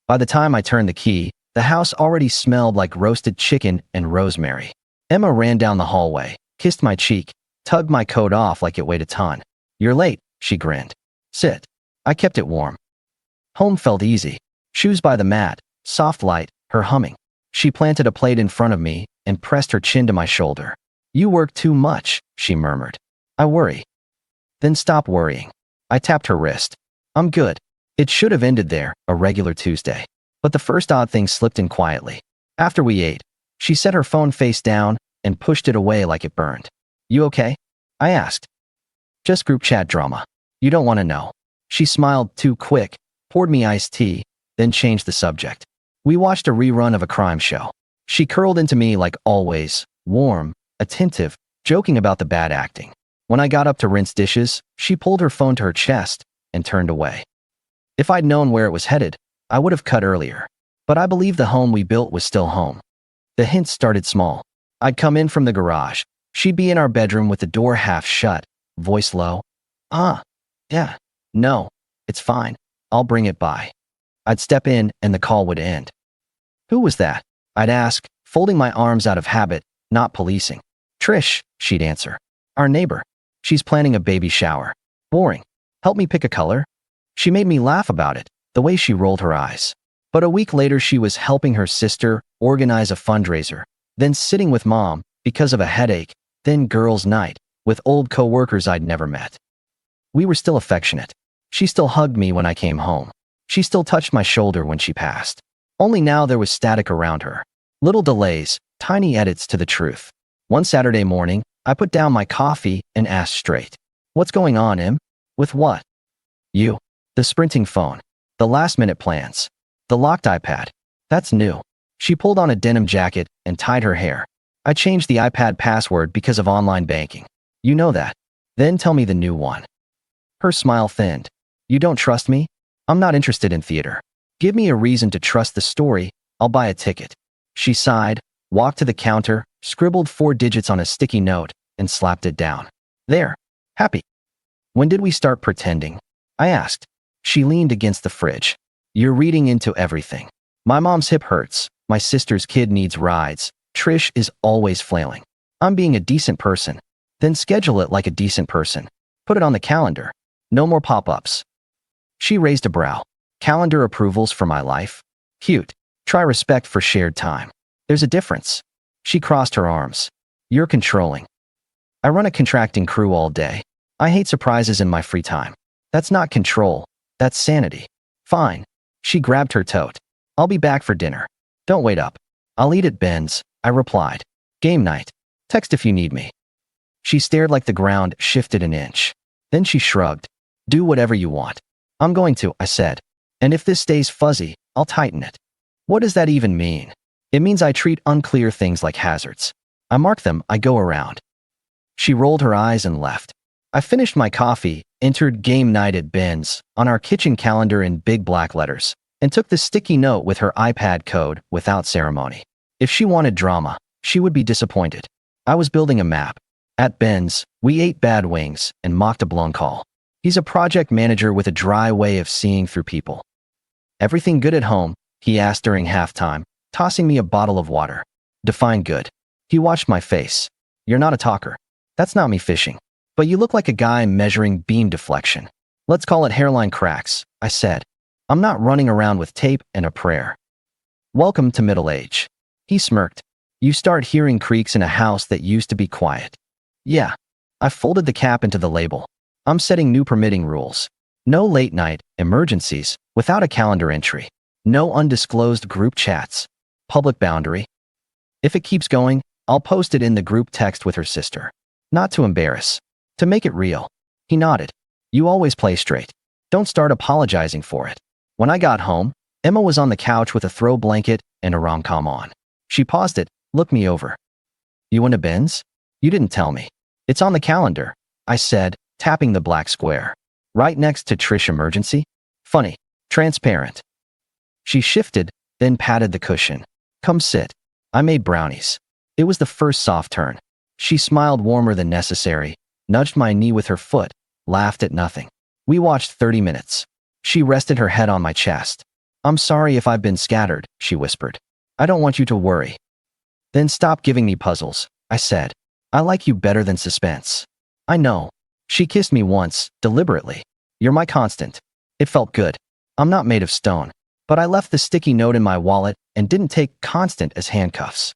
By the time I turned the key, the house already smelled like roasted chicken and rosemary. Emma ran down the hallway, kissed my cheek, tugged my coat off like it weighed a ton. "You're late," she grinned. "Sit." I kept it warm. Home felt easy. Shoes by the mat, soft light, her humming. She planted a plate in front of me and pressed her chin to my shoulder. "You work too much," she murmured. "I worry." "Then stop worrying." I tapped her wrist. "I'm good." It should have ended there, a regular Tuesday. But the first odd thing slipped in quietly. After we ate, she set her phone face down and pushed it away like it burned. "You okay?" I asked. "Just group chat drama. You don't want to know." She smiled too quick, poured me iced tea, then changed the subject. We watched a rerun of a crime show. She curled into me like always, warm, attentive, joking about the bad acting. When I got up to rinse dishes, she pulled her phone to her chest and turned away. If I'd known where it was headed, I would have cut earlier. But I believed the home we built was still home. The hints started small. I'd come in from the garage. She'd be in our bedroom with the door half shut, voice low. Yeah, no, it's fine. I'll bring it by." I'd step in and the call would end. "Who was that?" I'd ask, folding my arms out of habit, not policing. "Trish," she'd answer. "Our neighbor. She's planning a baby shower." "Boring. Help me pick a color?" She made me laugh about it, the way she rolled her eyes. But a week later she was helping her sister organize a fundraiser, then sitting with mom because of a headache, then girls' night with old co-workers I'd never met. We were still affectionate. She still hugged me when I came home. She still touched my shoulder when she passed. Only now there was static around her. Little delays, tiny edits to the truth. One Saturday morning, I put down my coffee and asked straight. "What's going on, Em?" "With what?" "You." The sprinting phone. The last-minute plans. The locked iPad. "That's new." She pulled on a denim jacket and tied her hair. "I changed the iPad password because of online banking." "You know that." "Then tell me the new one." Her smile thinned. "You don't trust me? I'm not interested in theater. Give me a reason to trust the story, I'll buy a ticket." She sighed, walked to the counter, scribbled 4 digits on a sticky note, and slapped it down. "There. Happy." "When did we start pretending?" I asked. She leaned against the fridge. "You're reading into everything. My mom's hip hurts, my sister's kid needs rides, Trish is always flailing. I'm being a decent person. Then schedule it like a decent person. Put it on the calendar. No more pop-ups." She raised a brow. "Calendar approvals for my life? Cute. Try respect for shared time. There's a difference." She crossed her arms. "You're controlling." "I run a contracting crew all day. I hate surprises in my free time." "That's not control. That's sanity." "Fine." She grabbed her tote. "I'll be back for dinner. Don't wait up." "I'll eat at Ben's," I replied. "Game night. Text if you need me." She stared like the ground shifted an inch. Then she shrugged. "Do whatever you want." "I'm going to," I said. "And if this stays fuzzy, I'll tighten it." "What does that even mean?" "It means I treat unclear things like hazards. I mark them, I go around." She rolled her eyes and left. I finished my coffee, entered game night at Ben's on our kitchen calendar in big black letters, and took the sticky note with her iPad code without ceremony. If she wanted drama, she would be disappointed. I was building a map. At Ben's, we ate bad wings and mocked a blown call. He's a project manager with a dry way of seeing through people. "Everything good at home?" he asked during halftime, tossing me a bottle of water. "Define good." He watched my face. "You're not a talker." "That's not me fishing. But you look like a guy measuring beam deflection." "Let's call it hairline cracks," I said. "I'm not running around with tape and a prayer." "Welcome to middle age." He smirked. "You start hearing creaks in a house that used to be quiet." "Yeah." I folded the cap into the label. "I'm setting new permitting rules. No late night emergencies without a calendar entry. No undisclosed group chats. Public boundary. If it keeps going, I'll post it in the group text with her sister. Not to embarrass. To make it real." He nodded. "You always play straight. Don't start apologizing for it." When I got home, Emma was on the couch with a throw blanket and a rom-com on. She paused it, looked me over. "You went to Ben's? You didn't tell me." "It's on the calendar," I said, tapping the black square. "Right next to Trish Emergency? Funny. Transparent." She shifted, then patted the cushion. "Come sit." I made brownies. It was the first soft turn. She smiled warmer than necessary, nudged my knee with her foot, laughed at nothing. We watched 30 minutes. She rested her head on my chest. I'm sorry if I've been scattered, she whispered. I don't want you to worry. Then stop giving me puzzles, I said. I like you better than suspense. I know. She kissed me once, deliberately. You're my constant. It felt good. I'm not made of stone. But I left the sticky note in my wallet and didn't take constant as handcuffs.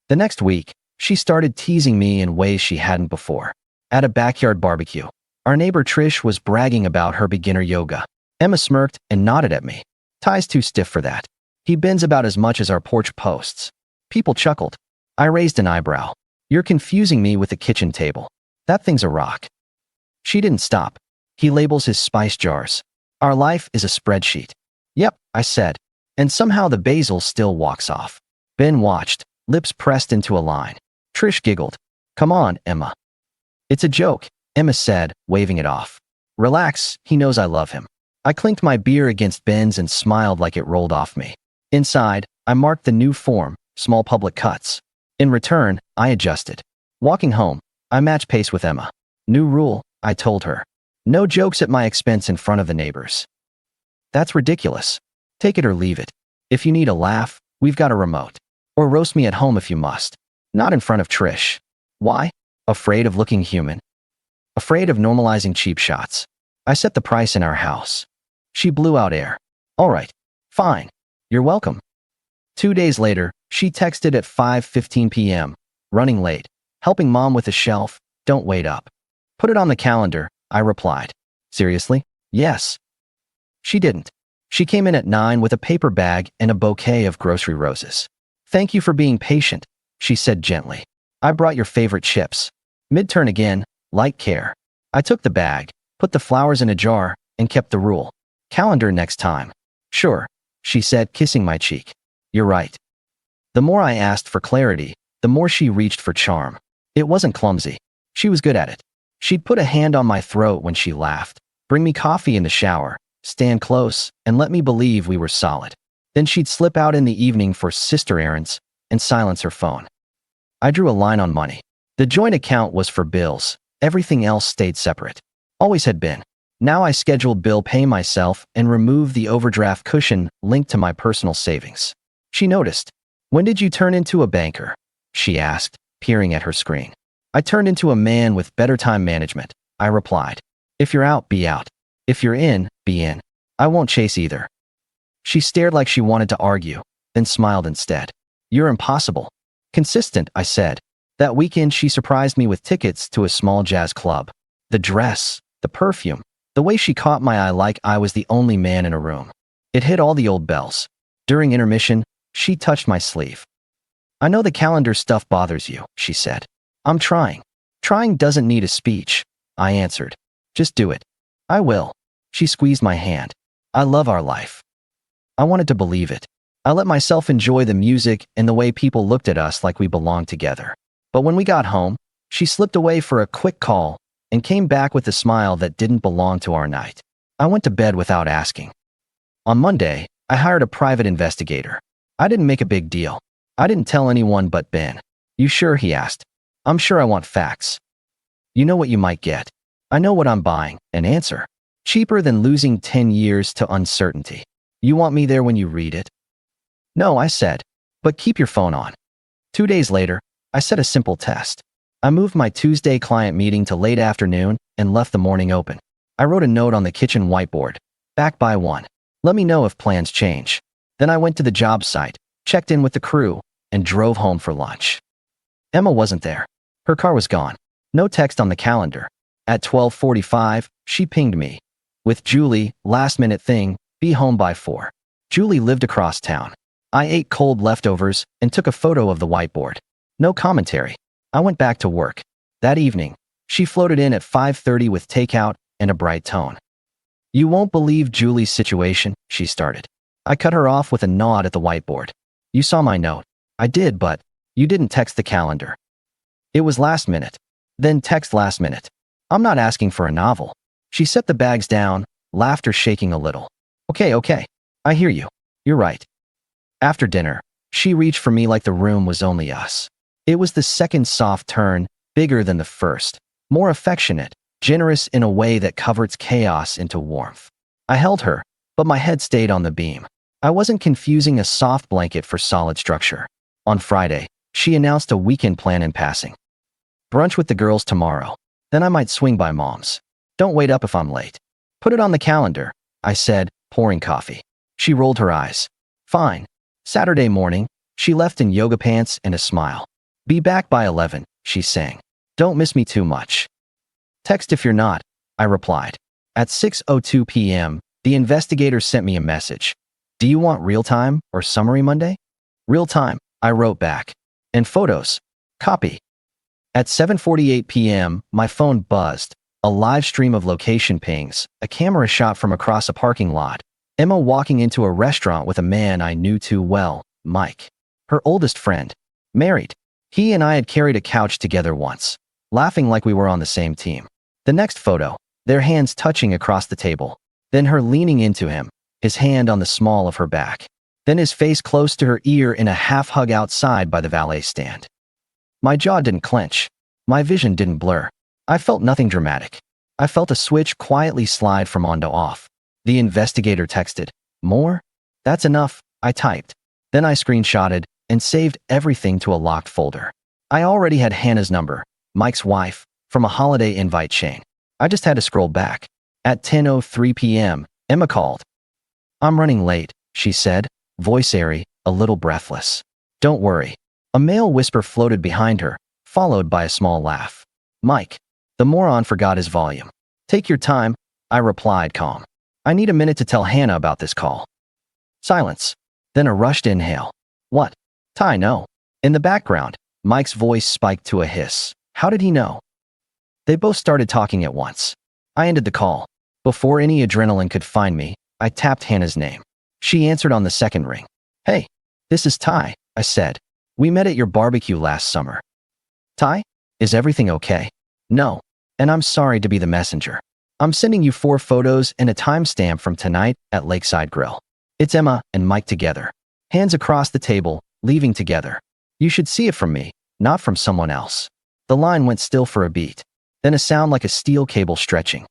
The next week, she started teasing me in ways she hadn't before. At a backyard barbecue, our neighbor Trish was bragging about her beginner yoga. Emma smirked and nodded at me. Ty's too stiff for that. He bends about as much as our porch posts. People chuckled. I raised an eyebrow. You're confusing me with the kitchen table. That thing's a rock. She didn't stop. He labels his spice jars. Our life is a spreadsheet. Yep, I said. And somehow the basil still walks off. Ben watched, lips pressed into a line. Trish giggled. Come on, Emma. It's a joke, Emma said, waving it off. Relax, he knows I love him. I clinked my beer against Ben's and smiled like it rolled off me. Inside, I marked the new form, small public cuts. In return, I adjusted. Walking home, I matched pace with Emma. New rule, I told her. No jokes at my expense in front of the neighbors. That's ridiculous. Take it or leave it. If you need a laugh, we've got a remote. Or roast me at home if you must. Not in front of Trish. Why? Afraid of looking human. Afraid of normalizing cheap shots. I set the price in our house. She blew out air. All right. Fine. You're welcome. 2 days later, she texted at 5:15 p.m. Running late. Helping mom with a shelf. Don't wait up. Put it on the calendar, I replied. Seriously? Yes. She didn't. She came in at 9 with a paper bag and a bouquet of grocery roses. Thank you for being patient, she said gently. I brought your favorite chips. Mid-turn again, light care. I took the bag, put the flowers in a jar, and kept the rule. Calendar next time. Sure, she said, kissing my cheek. You're right. The more I asked for clarity, the more she reached for charm. It wasn't clumsy. She was good at it. She'd put a hand on my throat when she laughed, bring me coffee in the shower, stand close, and let me believe we were solid. Then she'd slip out in the evening for sister errands and silence her phone. I drew a line on money. The joint account was for bills. Everything else stayed separate. Always had been. Now I scheduled bill pay myself and removed the overdraft cushion linked to my personal savings. She noticed. When did you turn into a banker? She asked, peering at her screen. I turned into a man with better time management, I replied. If you're out, be out. If you're in, be in. I won't chase either. She stared like she wanted to argue, then smiled instead. You're impossible. Consistent, I said. That weekend she surprised me with tickets to a small jazz club. The dress, the perfume, the way she caught my eye like I was the only man in a room. It hit all the old bells. During intermission, she touched my sleeve. I know the calendar stuff bothers you, she said. I'm trying. Trying doesn't need a speech, I answered. Just do it. I will. She squeezed my hand. I love our life. I wanted to believe it. I let myself enjoy the music and the way people looked at us like we belonged together. But when we got home, she slipped away for a quick call and came back with a smile that didn't belong to our night. I went to bed without asking. On Monday, I hired a private investigator. I didn't make a big deal. I didn't tell anyone but Ben. You sure? He asked. I'm sure. I want facts. You know what you might get. I know what I'm buying. An answer. Cheaper than losing 10 years to uncertainty. You want me there when you read it? No, I said. But keep your phone on. 2 days later, I set a simple test. I moved my Tuesday client meeting to late afternoon and left the morning open. I wrote a note on the kitchen whiteboard. Back by 1. Let me know if plans change. Then I went to the job site, checked in with the crew, and drove home for lunch. Emma wasn't there. Her car was gone. No text on the calendar. At 12:45, she pinged me. With Julie, last minute thing, be home by 4. Julie lived across town. I ate cold leftovers and took a photo of the whiteboard. No commentary. I went back to work. That evening, she floated in at 5:30 with takeout and a bright tone. You won't believe Julie's situation, she started. I cut her off with a nod at the whiteboard. You saw my note. I did, but you didn't text the calendar. It was last minute. Then text last minute. I'm not asking for a novel. She set the bags down, laughter shaking a little. Okay. I hear you. You're right. After dinner, she reached for me like the room was only us. It was the second soft turn, bigger than the first, more affectionate, generous in a way that converts chaos into warmth. I held her, but my head stayed on the beam. I wasn't confusing a soft blanket for solid structure. On Friday, she announced a weekend plan in passing. Brunch with the girls tomorrow. Then I might swing by Mom's. Don't wait up if I'm late. Put it on the calendar, I said, pouring coffee. She rolled her eyes. Fine. Saturday morning, she left in yoga pants and a smile. Be back by 11, she sang. Don't miss me too much. Text if you're not, I replied. At 6:02 p.m., the investigator sent me a message. Do you want real time or summary Monday? Real time, I wrote back. And photos. Copy. At 7:48 p.m., my phone buzzed. A live stream of location pings, a camera shot from across a parking lot. Emma walking into a restaurant with a man I knew too well, Mike. Her oldest friend. Married. He and I had carried a couch together once, laughing like we were on the same team. The next photo, their hands touching across the table. Then her leaning into him, his hand on the small of her back. Then his face close to her ear in a half hug outside by the valet stand. My jaw didn't clench. My vision didn't blur. I felt nothing dramatic. I felt a switch quietly slide from on to off. The investigator texted. More? That's enough, I typed. Then I screenshotted and saved everything to a locked folder. I already had Hannah's number, Mike's wife, from a holiday invite chain. I just had to scroll back. At 10:03 p.m., Emma called. I'm running late, she said, voice airy, a little breathless. Don't worry. A male whisper floated behind her, followed by a small laugh. Mike. The moron forgot his volume. Take your time, I replied calm. I need a minute to tell Hannah about this call. Silence. Then a rushed inhale. What? Ty, no. In the background, Mike's voice spiked to a hiss. How did he know? They both started talking at once. I ended the call. Before any adrenaline could find me, I tapped Hannah's name. She answered on the second ring. Hey, this is Ty, I said. We met at your barbecue last summer. Ty? Is everything okay? No. And I'm sorry to be the messenger. I'm sending you 4 photos and a timestamp from tonight at Lakeside Grill. It's Emma and Mike together. Hands across the table, leaving together. You should see it from me, not from someone else. The line went still for a beat. Then a sound like a steel cable stretching.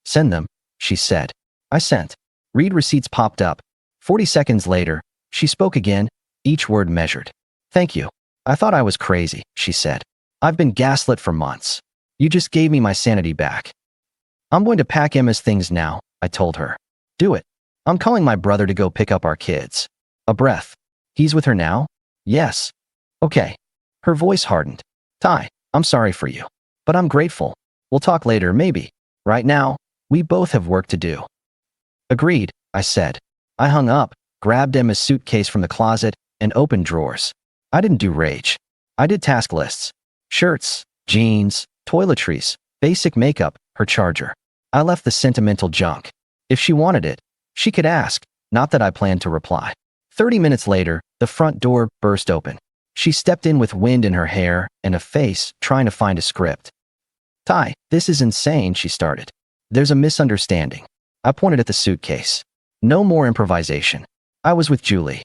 Send them, she said. I sent. Read receipts popped up. 40 seconds later, she spoke again, each word measured. Thank you. I thought I was crazy, she said. I've been gaslit for months. You just gave me my sanity back. I'm going to pack Emma's things now, I told her. Do it. I'm calling my brother to go pick up our kids. A breath. He's with her now? Yes. Okay. Her voice hardened. Ty, I'm sorry for you. But I'm grateful. We'll talk later, maybe. Right now, we both have work to do. Agreed, I said. I hung up, grabbed Emma's suitcase from the closet, and opened drawers. I didn't do rage. I did task lists. Shirts, jeans, toiletries, basic makeup, her charger. I left the sentimental junk. If she wanted it, she could ask, not that I planned to reply. 30 minutes later, the front door burst open. She stepped in with wind in her hair and a face trying to find a script. Ty, this is insane, she started. There's a misunderstanding. I pointed at the suitcase. No more improvisation. I was with Julie.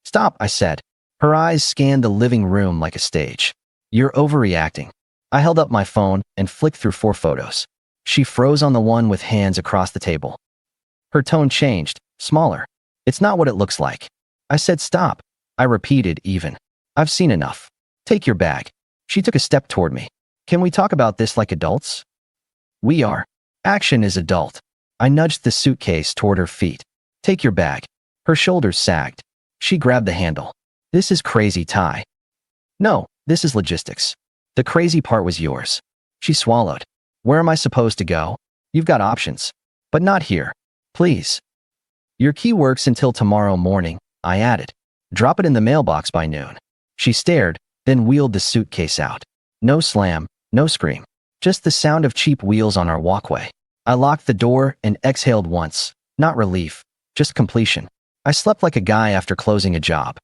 Stop, I said. Her eyes scanned the living room like a stage. You're overreacting. I held up my phone and flicked through 4 photos. She froze on the one with hands across the table. Her tone changed, smaller. It's not what it looks like. I said stop. I repeated even. I've seen enough. Take your bag. She took a step toward me. Can we talk about this like adults? We are. Action is adult. I nudged the suitcase toward her feet. Take your bag. Her shoulders sagged. She grabbed the handle. This is crazy, Ty. No, this is logistics. The crazy part was yours. She swallowed. Where am I supposed to go? You've got options. But not here. Please. Your key works until tomorrow morning, I added. Drop it in the mailbox by noon. She stared, then wheeled the suitcase out. No slam, no scream. Just the sound of cheap wheels on our walkway. I locked the door and exhaled once. Not relief, just completion. I slept like a guy after closing a job.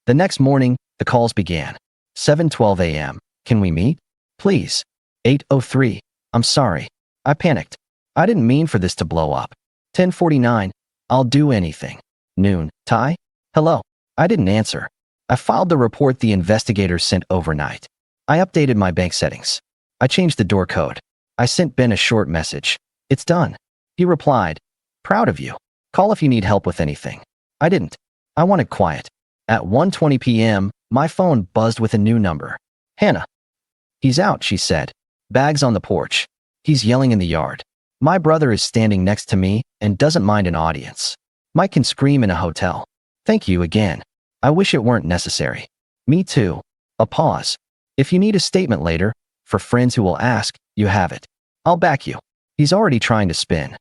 The next morning, the calls began. 7:12 a.m. Can we meet? Please. 8:03. I'm sorry. I panicked. I didn't mean for this to blow up. 10:49. I'll do anything. Noon. Ty? Hello. I didn't answer. I filed the report the investigators sent overnight. I updated my bank settings. I changed the door code. I sent Ben a short message. It's done. He replied, proud of you. Call if you need help with anything. I didn't. I wanted quiet. At 1:20 p.m., my phone buzzed with a new number. Hannah. He's out, she said. Bags on the porch. He's yelling in the yard. My brother is standing next to me and doesn't mind an audience. Mike can scream in a hotel. Thank you again. I wish it weren't necessary. Me too. A pause. If you need a statement later, for friends who will ask, you have it. I'll back you. He's already trying to spin.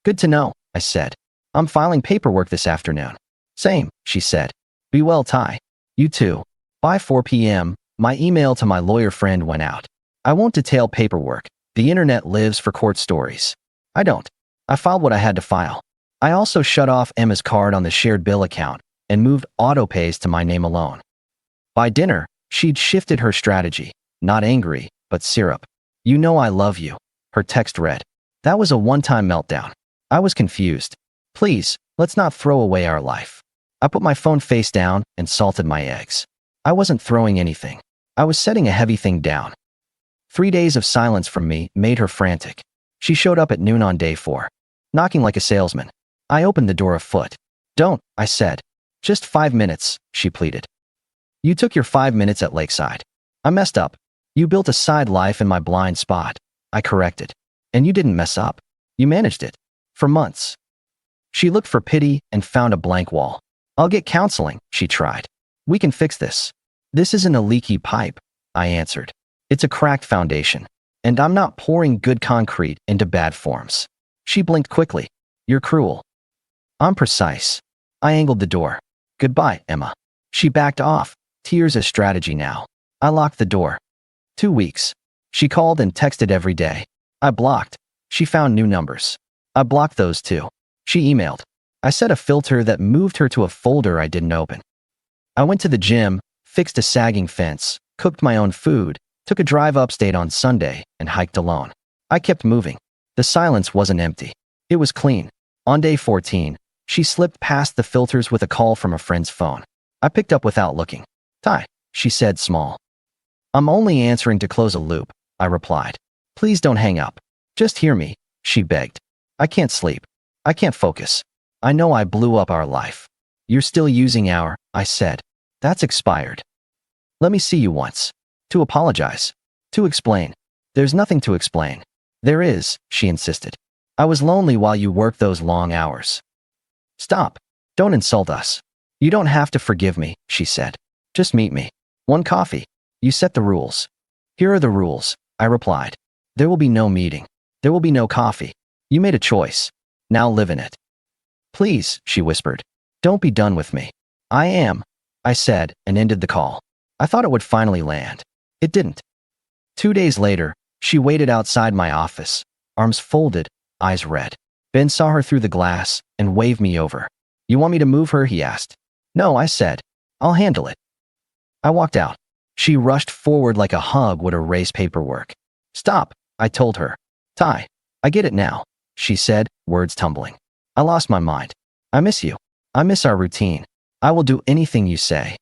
Good to know, I said. I'm filing paperwork this afternoon. Same, she said. Be well, Ty. You too. By 4 p.m., my email to my lawyer friend went out. I won't detail paperwork. The internet lives for court stories. I don't. I filed what I had to file. I also shut off Emma's card on the shared bill account and moved autopays to my name alone. By dinner, she'd shifted her strategy. Not angry, but syrup. You know I love you. Her text read. That was a one-time meltdown. I was confused. Please, let's not throw away our life. I put my phone face down and salted my eggs. I wasn't throwing anything. I was setting a heavy thing down. 3 days of silence from me made her frantic. She showed up at noon on day 4, knocking like a salesman. I opened the door a foot. Don't, I said. Just 5 minutes, she pleaded. You took your 5 minutes at Lakeside. I messed up. You built a side life in my blind spot. I corrected. And you didn't mess up. You managed it. For months. She looked for pity and found a blank wall. I'll get counseling, she tried. We can fix this. This isn't a leaky pipe, I answered. It's a cracked foundation. And I'm not pouring good concrete into bad forms. She blinked quickly. You're cruel. I'm precise. I angled the door. Goodbye, Emma. She backed off. Tears a strategy now. I locked the door. 2 weeks. She called and texted every day. I blocked. She found new numbers. I blocked those too. She emailed. I set a filter that moved her to a folder I didn't open. I went to the gym, fixed a sagging fence, cooked my own food, took a drive upstate on Sunday, and hiked alone. I kept moving. The silence wasn't empty. It was clean. On day 14, she slipped past the filters with a call from a friend's phone. I picked up without looking. Ty, she said, small. I'm only answering to close a loop, I replied. Please don't hang up. Just hear me, she begged. I can't sleep. I can't focus. I know I blew up our life. You're still using our, I said. That's expired. Let me see you once. To apologize. To explain. There's nothing to explain. There is, she insisted. I was lonely while you worked those long hours. Stop. Don't insult us. You don't have to forgive me, she said. Just meet me. 1 coffee. You set the rules. Here are the rules, I replied. There will be no meeting. There will be no coffee. You made a choice. Now live in it. Please, she whispered. Don't be done with me. I am, I said, and ended the call. I thought it would finally land. It didn't. 2 days later, she waited outside my office, arms folded, eyes red. Ben saw her through the glass and waved me over. You want me to move her? He asked. No, I said. I'll handle it. I walked out. She rushed forward like a hug would erase paperwork. Stop, I told her. Ty, I get it now, she said, words tumbling. I lost my mind. I miss you. I miss our routine. I will do anything you say.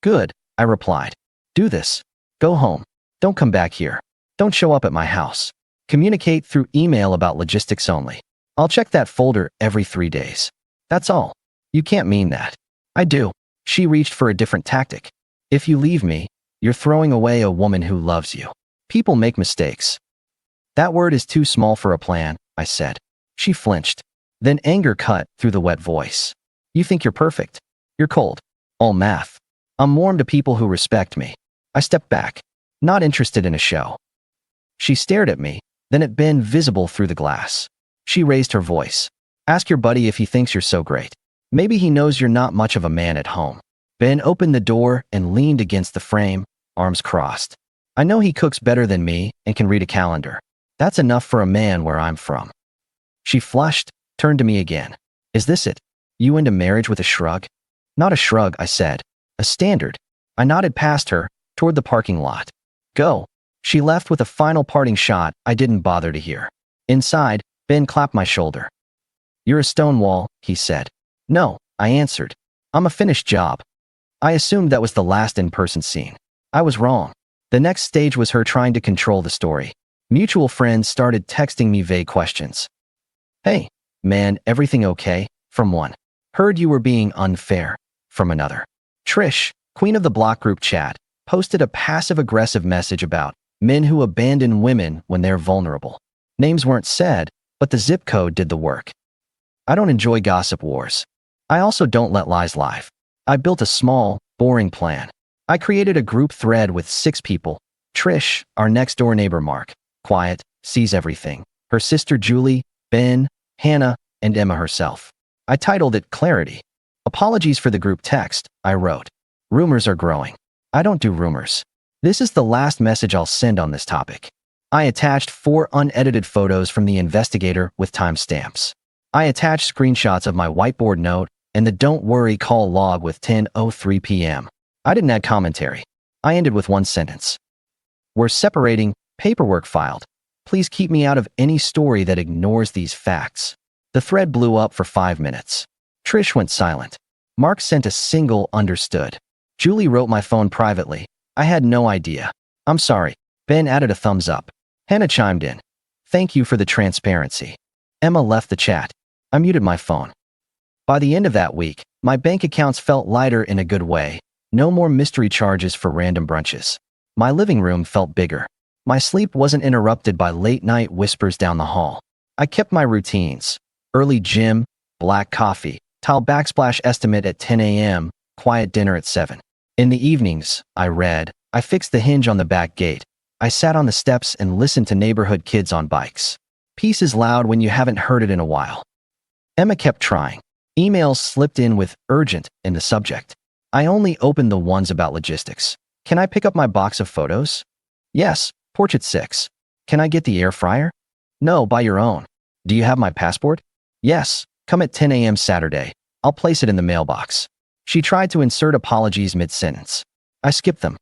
Good, I replied. Do this. Go home. Don't come back here. Don't show up at my house. Communicate through email about logistics only. I'll check that folder every 3 days. That's all. You can't mean that. I do. She reached for a different tactic. If you leave me, you're throwing away a woman who loves you. People make mistakes. That word is too small for a plan, I said. She flinched. Then anger cut through the wet voice. You think you're perfect. You're cold. All math. I'm warm to people who respect me. I stepped back, not interested in a show. She stared at me, then at Ben visible through the glass. She raised her voice. Ask your buddy if he thinks you're so great. Maybe he knows you're not much of a man at home. Ben opened the door and leaned against the frame, arms crossed. I know he cooks better than me and can read a calendar. That's enough for a man where I'm from. She flushed, turned to me again. Is this it? You into marriage with a shrug? Not a shrug, I said. A standard. I nodded past her, toward the parking lot. Go. She left with a final parting shot I didn't bother to hear. Inside, Ben clapped my shoulder. You're a Stonewall, he said. No, I answered. I'm a finished job. I assumed that was the last in-person scene. I was wrong. The next stage was her trying to control the story. Mutual friends started texting me vague questions. Hey, Man, everything okay? From one. Heard you were being unfair. From another. Trish, queen of the block group chat, posted a passive-aggressive message about men who abandon women when they're vulnerable. Names weren't said, but the zip code did the work. I don't enjoy gossip wars. I also don't let lies live. I built a small, boring plan. I created a group thread with 6 people. Trish, our next-door neighbor Mark, quiet, sees everything. Her sister Julie, Ben, Hannah, and Emma herself. I titled it Clarity. Apologies for the group text, I wrote. Rumors are growing. I don't do rumors. This is the last message I'll send on this topic. I attached 4 unedited photos from the investigator with timestamps. I attached screenshots of my whiteboard note and the don't worry call log with 10:03 p.m. I didn't add commentary. I ended with one sentence. We're separating, paperwork filed. Please keep me out of any story that ignores these facts. The thread blew up for 5 minutes. Trish went silent. Mark sent a single understood. Julie wrote my phone privately. I had no idea. I'm sorry. Ben added a thumbs up. Hannah chimed in. Thank you for the transparency. Emma left the chat. I muted my phone. By the end of that week, my bank accounts felt lighter in a good way. No more mystery charges for random brunches. My living room felt bigger. My sleep wasn't interrupted by late-night whispers down the hall. I kept my routines. Early gym, black coffee, tile backsplash estimate at 10 a.m., quiet dinner at 7. In the evenings, I read. I fixed the hinge on the back gate. I sat on the steps and listened to neighborhood kids on bikes. Peace is loud when you haven't heard it in a while. Emma kept trying. Emails slipped in with urgent in the subject. I only opened the ones about logistics. Can I pick up my box of photos? Yes, porch at 6. Can I get the air fryer? No, buy your own. Do you have my passport? Yes, come at 10 a.m. Saturday. I'll place it in the mailbox. She tried to insert apologies mid-sentence. I skipped them.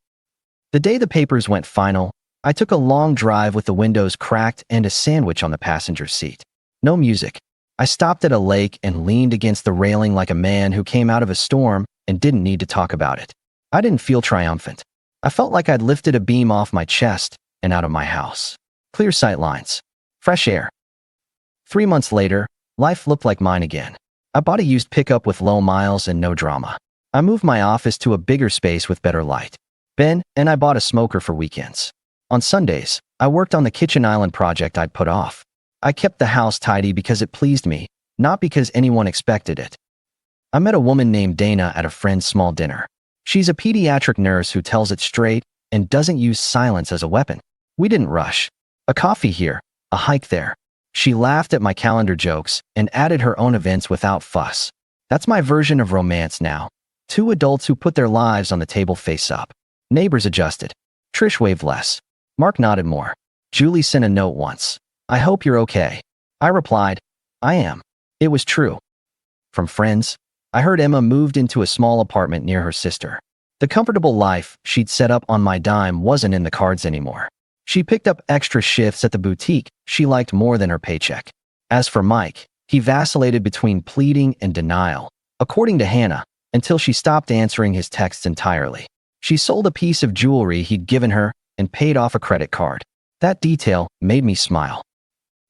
The day the papers went final, I took a long drive with the windows cracked and a sandwich on the passenger seat. No music. I stopped at a lake and leaned against the railing like a man who came out of a storm and didn't need to talk about it. I didn't feel triumphant. I felt like I'd lifted a beam off my chest and out of my house. Clear sight lines. Fresh air. 3 months later, life looked like mine again. I bought a used pickup with low miles and no drama. I moved my office to a bigger space with better light. Ben and I bought a smoker for weekends. On Sundays, I worked on the kitchen island project I'd put off. I kept the house tidy because it pleased me, not because anyone expected it. I met a woman named Dana at a friend's small dinner. She's a pediatric nurse who tells it straight and doesn't use silence as a weapon. We didn't rush. A coffee here, a hike there. She laughed at my calendar jokes and added her own events without fuss. That's my version of romance now. 2 adults who put their lives on the table face up. Neighbors adjusted. Trish waved less. Mark nodded more. Julie sent a note once. I hope you're okay. I replied, I am. It was true. From friends, I heard Emma moved into a small apartment near her sister. The comfortable life she'd set up on my dime wasn't in the cards anymore. She picked up extra shifts at the boutique she liked more than her paycheck. As for Mike, he vacillated between pleading and denial, according to Hannah, until she stopped answering his texts entirely. She sold a piece of jewelry he'd given her and paid off a credit card. That detail made me smile.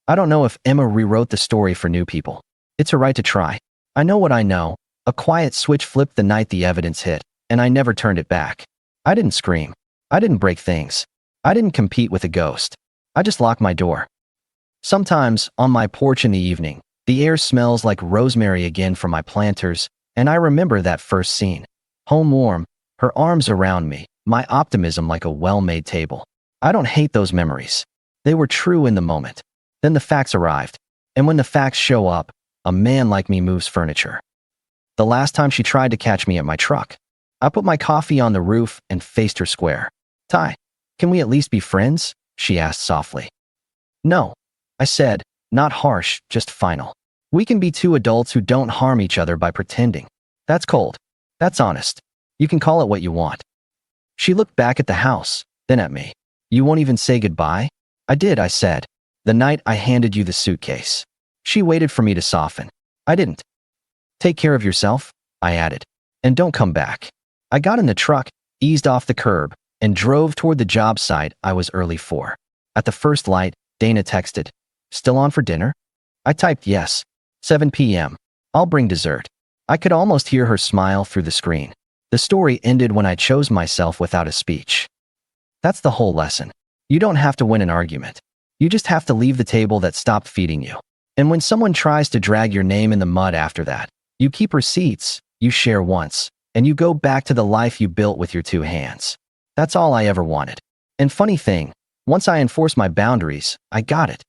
I don't know if Emma rewrote the story for new people. It's her right to try. I know what I know. A quiet switch flipped the night the evidence hit, and I never turned it back. I didn't scream. I didn't break things. I didn't compete with a ghost. I just locked my door. Sometimes, on my porch in the evening, the air smells like rosemary again from my planters, and I remember that first scene. Home warm, her arms around me, my optimism like a well-made table. I don't hate those memories. They were true in the moment. Then the facts arrived. And when the facts show up, a man like me moves furniture. The last time she tried to catch me at my truck, I put my coffee on the roof and faced her square. Ty, can we at least be friends? She asked softly. No, I said, not harsh, just final. We can be 2 adults who don't harm each other by pretending. That's cold. That's honest. You can call it what you want. She looked back at the house, then at me. You won't even say goodbye? I did, I said. The night I handed you the suitcase. She waited for me to soften. I didn't. Take care of yourself, I added. And don't come back. I got in the truck, eased off the curb, and drove toward the job site I was early for. At the first light, Dana texted, Still on for dinner? I typed yes. 7 p.m. I'll bring dessert. I could almost hear her smile through the screen. The story ended when I chose myself without a speech. That's the whole lesson. You don't have to win an argument. You just have to leave the table that stopped feeding you. And when someone tries to drag your name in the mud after that, you keep receipts, you share once, and you go back to the life you built with your 2 hands. That's all I ever wanted. And funny thing, once I enforced my boundaries, I got it.